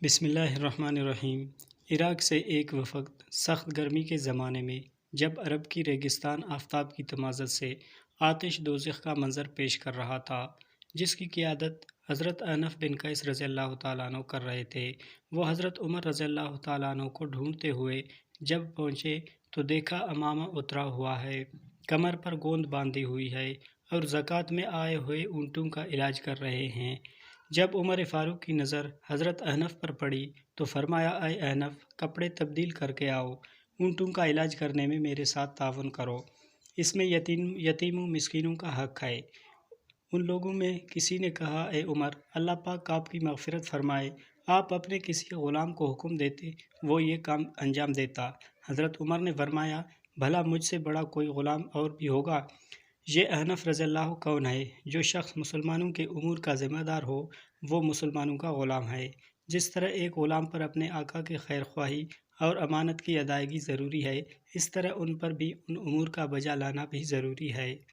بسم اللہ الرحمن الرحیم۔ عراق سے ایک وفد سخت گرمی کے زمانے میں جب عرب کی ریگستان آفتاب کی تمازت سے آتش دوزخ کا منظر پیش کر رہا تھا، جس کی قیادت حضرت احنف بن قیس رضی اللہ تعالیٰ عنہ کر رہے تھے، وہ حضرت عمر رضی اللہ تعالیٰ عنہ کو ڈھونڈتے ہوئے جب پہنچے تو دیکھا امامہ اترا ہوا ہے، کمر پر گوند باندھی ہوئی ہے اور زکوٰۃ میں آئے ہوئے اونٹوں کا علاج کر رہے ہیں۔ جب عمر فاروق کی نظر حضرت احنف پر پڑی تو فرمایا، اے احنف، کپڑے تبدیل کر کے آؤ، اونٹوں کا علاج کرنے میں میرے ساتھ تعاون کرو، اس میں یتیموں مسکینوں کا حق ہے۔ ان لوگوں میں کسی نے کہا، اے عمر، اللہ پاک آپ کی مغفرت فرمائے، آپ اپنے کسی غلام کو حکم دیتے وہ یہ کام انجام دیتا۔ حضرت عمر نے فرمایا، بھلا مجھ سے بڑا کوئی غلام اور بھی ہوگا؟ یہ احنف رضی اللہ کون ہے؟ جو شخص مسلمانوں کے امور کا ذمہ دار ہو وہ مسلمانوں کا غلام ہے۔ جس طرح ایک غلام پر اپنے آقا کی خیر خواہی اور امانت کی ادائیگی ضروری ہے، اس طرح ان پر بھی ان امور کا بجا لانا بھی ضروری ہے۔